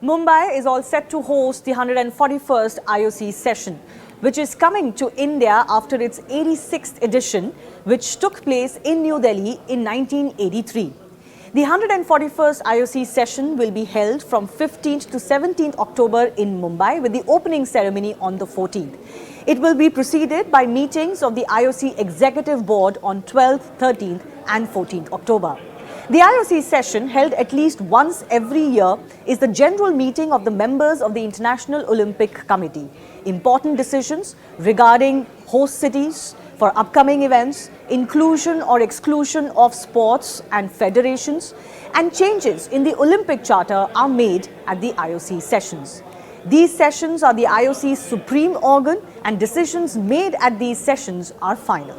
Mumbai is all set to host the 141st IOC session, which is coming to India after its 86th edition, which took place in New Delhi in 1983. The 141st IOC session will be held from 15th to 17th October in Mumbai, with the opening ceremony on the 14th. It will be preceded by meetings of the IOC Executive Board on 12th, 13th and 14th October. The IOC session, held at least once every year, is the general meeting of the members of the International Olympic Committee. Important decisions regarding host cities for upcoming events, inclusion or exclusion of sports and federations, and changes in the Olympic Charter are made at the IOC sessions. These sessions are the IOC's supreme organ, and decisions made at these sessions are final.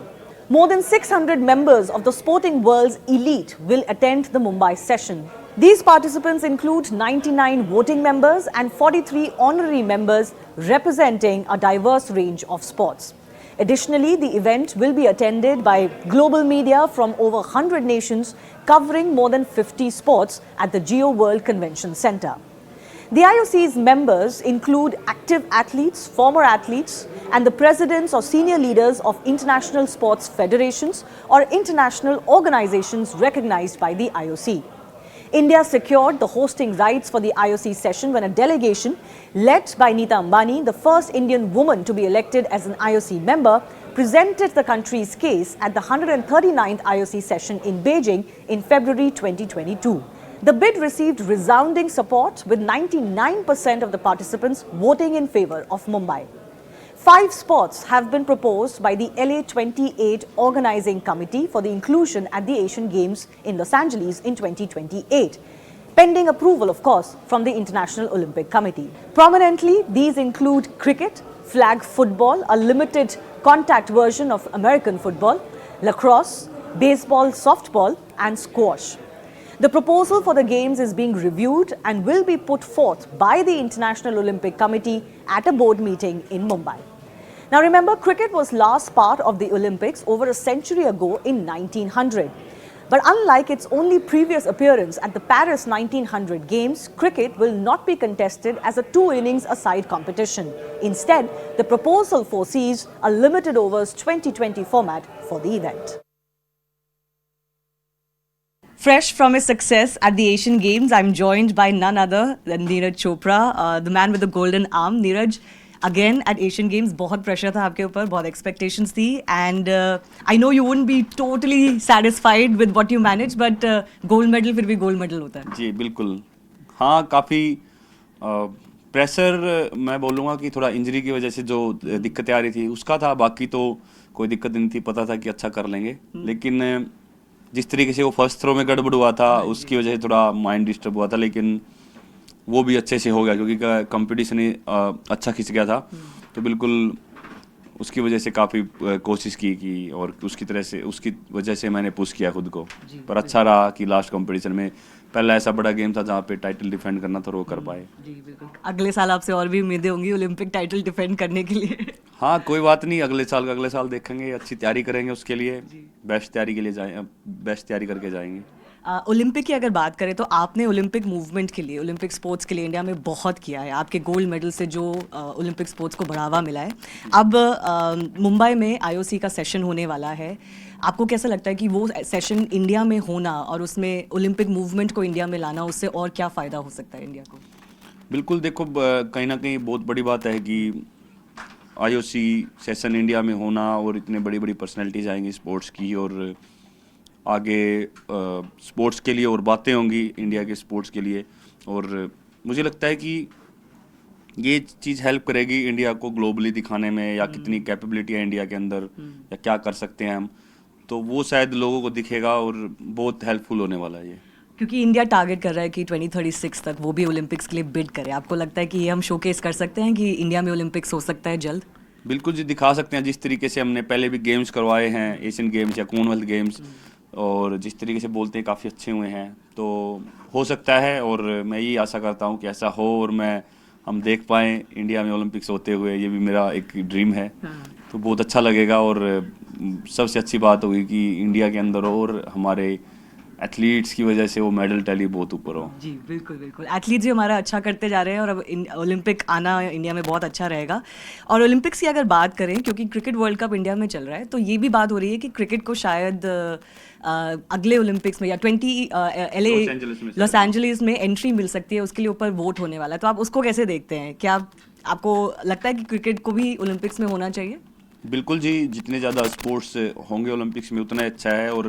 More than 600 members of the sporting world's elite will attend the Mumbai session. These participants include 99 voting members and 43 honorary members representing a diverse range of sports. Additionally, the event will be attended by global media from over 100 nations, covering more than 50 sports at the Geo World Convention Center. The IOC's members include active athletes, former athletes, and the presidents or senior leaders of international sports federations or international organizations recognized by the IOC. India secured the hosting rights for the IOC session when a delegation led by Neeta Ambani, the first Indian woman to be elected as an IOC member, presented the country's case at the 139th IOC session in Beijing in February 2022. The bid received resounding support, with 99% of the participants voting in favor of Mumbai. 5 sports have been proposed by the LA28 Organizing Committee for the inclusion at the Asian Games in Los Angeles in 2028, pending approval, of course, from the International Olympic Committee. Prominently, these include cricket, flag football, a limited contact version of American football, lacrosse, baseball, softball, and squash. The proposal for the Games is being reviewed and will be put forth by the International Olympic Committee at a board meeting in Mumbai. Now remember, cricket was last part of the Olympics over a century ago in 1900. But unlike its only previous appearance at the Paris 1900 Games, cricket will not be contested as a 2-innings-a-side competition. Instead, the proposal foresees a limited overs 2020 format for the event. Fresh from his success at the Asian Games, I'm joined by none other than Neeraj Chopra, the man with the golden arm. Neeraj, again at Asian Games, बहुत pressure था आपके ऊपर, बहुत expectations थी, and I know you wouldn't be totally satisfied with what you managed, but gold medal फिर भी gold medal होता है. जी बिल्कुल, हाँ काफ़ी प्रेशर मैं बोलूँगा कि थोड़ा इंजरी की वजह से जो दिक्कतें आ रही थी उसका था, बाकी तो कोई दिक्कत नहीं थी, पता था कि अच्छा कर लेंगे, लेकिन जिस तरीके से वो फर्स्ट थ्रो में गड़बड़ हुआ था उसकी वजह से थोड़ा माइंड डिस्टर्ब हुआ था, लेकिन वो भी अच्छे से हो गया क्योंकि कंपटीशन ही अच्छा खिंच गया था, तो बिल्कुल उसकी वजह से काफ़ी कोशिश की और उसकी वजह से मैंने पुश किया खुद को, पर अच्छा रहा कि लास्ट कंपटीशन में पहला ऐसा बड़ा गेम था जहाँ पे टाइटल डिफेंड करना था, वो कर पाए. जी बिल्कुल. अगले साल आपसे और भी उम्मीदें होंगी ओलंपिक टाइटल डिफेंड करने के लिए. हाँ कोई बात नहीं, अगले साल देखेंगे, अच्छी तैयारी करेंगे, उसके लिए बेस्ट तैयारी करके जाएंगे. ओलंपिक की अगर बात करें तो आपने ओलंपिक मूवमेंट के लिए, ओलंपिक स्पोर्ट्स के लिए इंडिया में बहुत किया है. आपके गोल्ड मेडल से जो ओलंपिक स्पोर्ट्स को बढ़ावा मिला है, अब मुंबई में आईओसी का सेशन होने वाला है. आपको कैसा लगता है कि वो सेशन इंडिया में होना और उसमें ओलंपिक मूवमेंट को इंडिया में लाना, उससे और क्या फ़ायदा हो सकता है इंडिया को? बिल्कुल, देखो कहीं ना कहीं बहुत बड़ी बात है कि आईओसी सेशन इंडिया में होना और इतने बड़ी पर्सनैलिटीज़ आएंगी स्पोर्ट्स की, और आगे स्पोर्ट्स के लिए और बातें होंगी इंडिया के स्पोर्ट्स के लिए, और मुझे लगता है कि ये चीज़ हेल्प करेगी इंडिया को ग्लोबली दिखाने में, या कितनी कैपेबिलिटी है इंडिया के अंदर, या क्या कर सकते हैं हम, तो वो शायद लोगों को दिखेगा और बहुत हेल्पफुल होने वाला है ये. क्योंकि इंडिया टारगेट कर रहा है कि 2036 तक वो भी ओलंपिक्स के लिए बिड करे. आपको लगता है कि ये हम शोकेस कर सकते हैं कि इंडिया में ओलंपिक्स हो सकता है जल्द? बिल्कुल जी, दिखा सकते हैं. जिस तरीके से हमने पहले भी गेम्स करवाए हैं, एशियन गेम्स या कॉमनवेल्थ गेम्स, और जिस तरीके से बोलते हैं काफ़ी अच्छे हुए हैं, तो हो सकता है, और मैं यही आशा करता हूँ कि ऐसा हो और हम देख पाएँ इंडिया में ओलंपिक्स होते हुए. ये भी मेरा एक ड्रीम है, तो बहुत अच्छा लगेगा, और सबसे अच्छी बात होगी कि इंडिया के अंदर और हमारे एथलीट्स की वजह से वो मेडल टैली बहुत ऊपर हो। जी बिल्कुल बिल्कुल, एथलीट्स भी हमारा अच्छा करते जा रहे हैं और अब ओलंपिक आना इंडिया में बहुत अच्छा रहेगा। और ओलंपिक्स की अगर बात करें, क्योंकि क्रिकेट वर्ल्ड कप इंडिया में चल रहा है, तो ये भी बात हो रही है कि क्रिकेट को शायद अगले ओलंपिक्स में या लॉस एंजलिस में एंट्री मिल सकती है, उसके लिए ऊपर वोट होने वाला है। तो आप उसको कैसे देखते हैं? क्या आपको लगता है कि क्रिकेट को भी ओलंपिक्स में होना चाहिए? बिल्कुल जी, जितने ज़्यादा स्पोर्ट्स होंगे ओलंपिक्स में उतना अच्छा है। और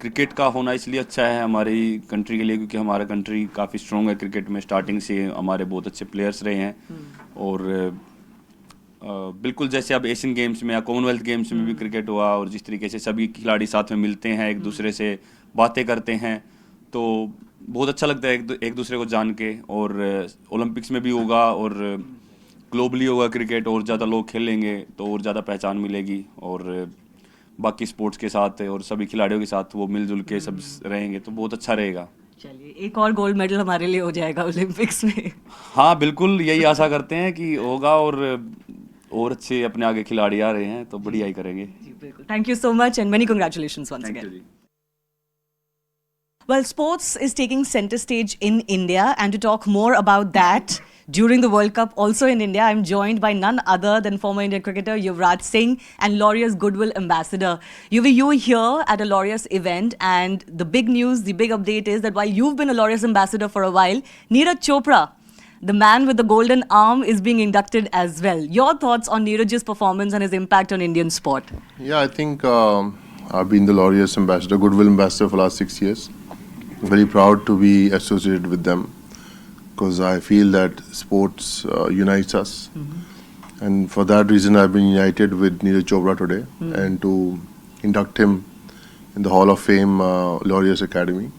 क्रिकेट का होना इसलिए अच्छा है हमारी कंट्री के लिए क्योंकि हमारा कंट्री काफ़ी स्ट्रॉन्ग है क्रिकेट में, स्टार्टिंग से हमारे बहुत अच्छे प्लेयर्स रहे हैं। और बिल्कुल जैसे अब एशियन गेम्स में या कॉमनवेल्थ गेम्स में भी क्रिकेट हुआ, और जिस तरीके से सभी खिलाड़ी साथ में मिलते हैं, एक दूसरे से बातें करते हैं, तो बहुत अच्छा लगता है एक दूसरे को जान के। और ओलंपिक्स में भी होगा और ग्लोबली होगा क्रिकेट, और ज़्यादा लोग खेलेंगे तो और ज़्यादा पहचान मिलेगी। और बाकी स्पोर्ट्स के साथ और सभी खिलाड़ियों के साथ वो मिलजुल के सब रहेंगे तो बहुत अच्छा रहेगा। चलिए, एक और गोल्ड मेडल हमारे लिए हो जाएगा ओलंपिक्स में। हाँ बिल्कुल, यही आशा करते हैं कि होगा। और अच्छे अपने आगे खिलाड़ी आ रहे हैं तो बढ़िया ही करेंगे। जी बिल्कुल, thank you so much and many congratulations once thank you again. जी। Well, sports is taking center stage in India, and to talk more about that during the World Cup also in India, I'm joined by none other than former Indian cricketer Yuvraj Singh and Laureus Goodwill Ambassador. You were here at a Laureus event, and the big news, the big update is that while you've been a Laureus Ambassador for a while, Neeraj Chopra, the man with the golden arm, is being inducted as well. Your thoughts on Neeraj's performance and his impact on Indian sport? Yeah, I think I've been the Laureus Ambassador, Goodwill Ambassador for the last 6 years. Very proud to be associated with them because I feel that sports unites us. And for that reason, I've been united with Neeraj Chopra today and to induct him in the Hall of Fame Laureus Academy.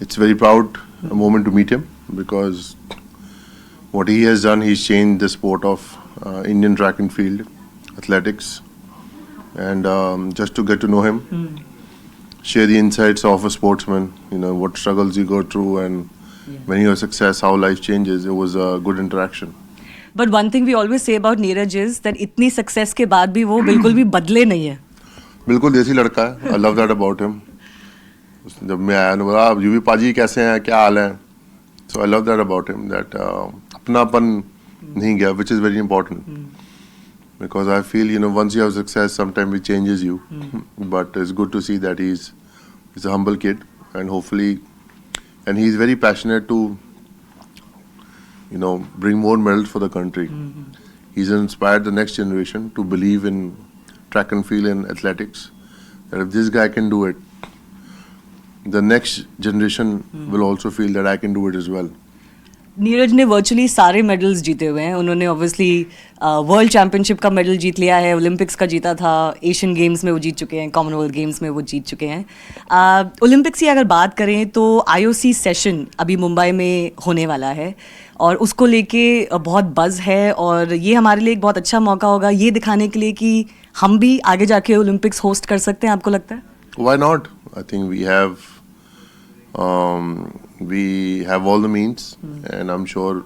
It's very proud a moment to meet him because what he has done, he's changed the sport of Indian track and field, athletics. And just to get to know him, share the insights of a sportsman, what struggles you go through, and when you have success, how life changes. It was a good interaction. But one thing we always say about Neeraj is that इतनी success के बाद भी वो बिल्कुल भी बदले नहीं है। बिल्कुल देसी लड़का है। I love that about him. जब मैं आया ना बोला यूवी पाजी कैसे हैं, क्या हाल है, so I love that about him, that अपनापन नहीं गया, which is very important. Because I feel, once you have success, sometimes it changes you. But it's good to see that he's a humble kid, and hopefully, and he's very passionate to, bring more medals for the country. He's inspired the next generation to believe in track and field and athletics. That if this guy can do it, the next generation will also feel that I can do it as well. Neeraj ने virtually सारे medals जीते हुए हैं। उन्होंने obviously world championship का medal जीत लिया है, Olympics का जीता था, एशियन गेम्स में वो जीत चुके हैं, कॉमनवेल्थ गेम्स में वो जीत चुके हैं। ओलंपिक्स की अगर बात करें तो IOC सेशन अभी मुंबई में होने वाला है और उसको लेके बहुत बज़ है, और ये हमारे लिए एक बहुत अच्छा मौका होगा ये दिखाने के लिए कि हम भी आगे जाके ओलंपिक्स होस्ट कर सकते हैं। आपको लगता है? Why not? I think we have all the means, and I'm sure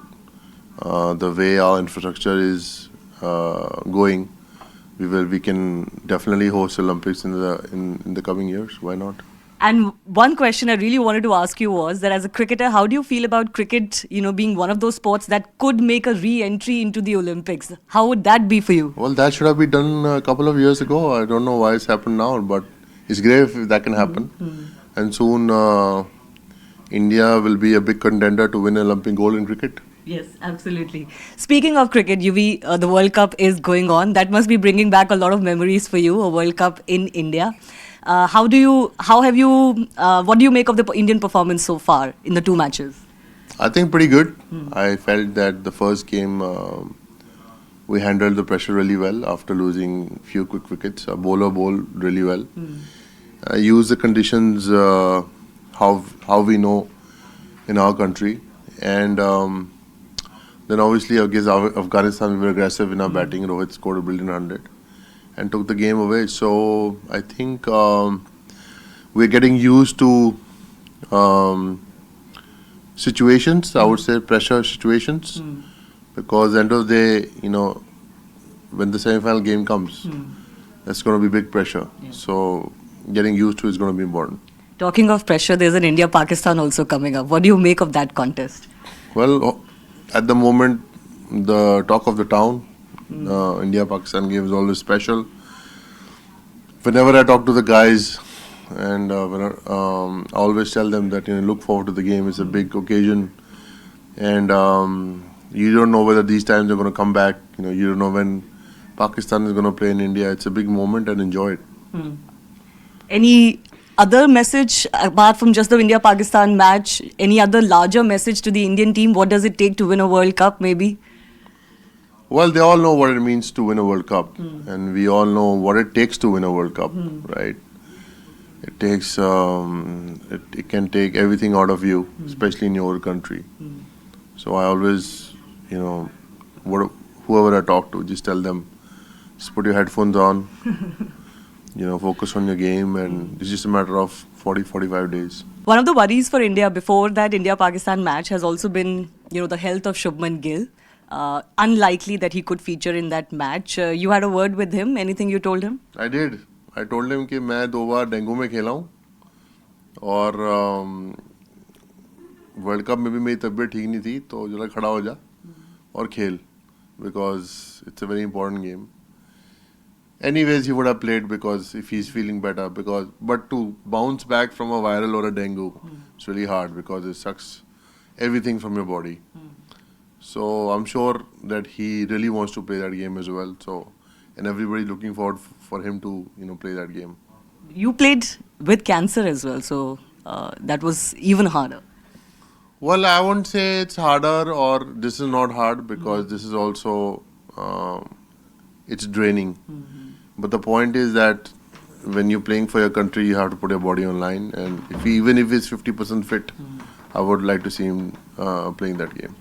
the way our infrastructure is going, we can definitely host Olympics in the coming years. Why not? And one question I really wanted to ask you was that as a cricketer, how do you feel about cricket, being one of those sports that could make a re-entry into the Olympics? How would that be for you? Well, that should have been done a couple of years ago. I don't know why it's happened now, but it's great if that can happen. And soon India will be a big contender to win Olympic gold in cricket. Yes, absolutely. Speaking of cricket, the World Cup is going on. That must be bringing back a lot of memories for you, a World Cup in India. What do you make of the Indian performance so far in the two matches? I think pretty good. I felt that the first game we handled the pressure really well after losing few quick wickets. A bowler bowled really well. I used the conditions how we know in our country, and then obviously against Afghanistan we were aggressive in our batting. Rohit scored a brilliant 100 and took the game away. So I think we're getting used to situations, I would say pressure situations, because end of the day, when the semi-final game comes, that's going to be big pressure. So getting used to is going to be important. Talking of pressure, there's an India-Pakistan also coming up. What do you make of that contest? Well, at the moment, the talk of the town, India-Pakistan game is always special. Whenever I talk to the guys, and I always tell them that look forward to the game. It's a big occasion, and you don't know whether these times are going to come back. You don't know when Pakistan is going to play in India. It's a big moment, and enjoy it. Any other message apart from just the India-Pakistan match? Any other larger message to the Indian team? What does it take to win a World Cup, maybe? Well, they all know what it means to win a World Cup, and we all know what it takes to win a World Cup, right? It takes, it can take everything out of you, especially in your country. So I always, whoever I talk to, just tell them, just put your headphones on, focus on your game, and it's just a matter of 40-45 days. One of the worries for India before that India-Pakistan match has also been, the health of Shubman Gill. Unlikely that he could feature in that match. You had a word with him. Anything you told him? I did. I told him कि मैं 2 बार dengue में खेला हूँ और world cup में भी मेरी तबीयत ठीक नहीं थी तो जरा खड़ा हो जा और खेल because it's a very important game. Anyways, he would have played because if he's feeling better. But to bounce back from a viral or a dengue, it's really hard because it sucks everything from your body. So I'm sure that he really wants to play that game as well. And everybody looking forward for him to play that game. You played with cancer as well, so that was even harder. Well, I won't say it's harder or this is not hard because this is also it's draining. But the point is that when you're playing for your country, you have to put your body on line. And even if he's 50% fit, I would like to see him playing that game.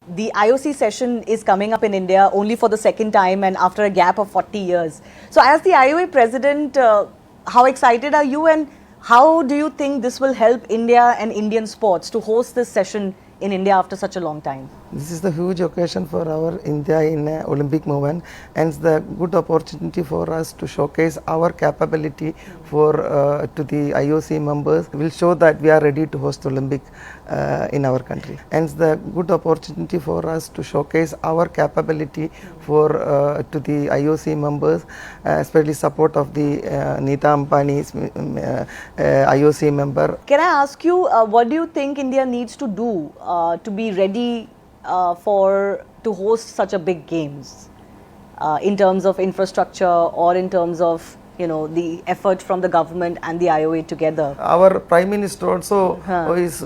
The IOC session is coming up in India only for the second time and after a gap of 40 years. So as the IOA president, how excited are you and how do you think this will help India and Indian sports to host this session in India after such a long time? This is the huge occasion for our India in Olympic movement, and it's the good opportunity for us to showcase our capability for to the IOC members. We'll show that we are ready to host Olympic in our country, and it's the good opportunity for us to showcase our capability for to the IOC members, especially support of the Nita Ambani's IOC member. Can I ask you, what do you think India needs to do to be ready to host such a big games in terms of infrastructure or in terms of the effort from the government and the IOA together? Our Prime Minister also is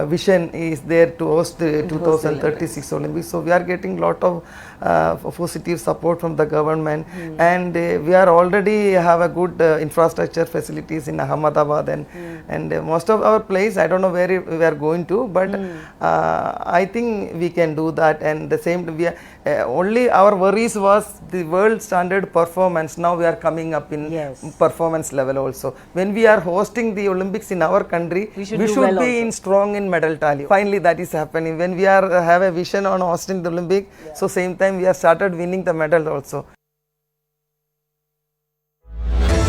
vision is there to host the 2036 Olympics. So we are getting a lot of positive support from the government, and we are already have a good infrastructure facilities in Ahmedabad and most of our place. I don't know where we are going to, but I think we can do that. And the same, we are, only our worries was the world standard performance. Now we are coming up in performance level also. When we are hosting the Olympics in our country, we should be in strong in medal tally. Finally, that is happening. When we are have a vision on hosting the Olympic, so same time we have started winning the medal also.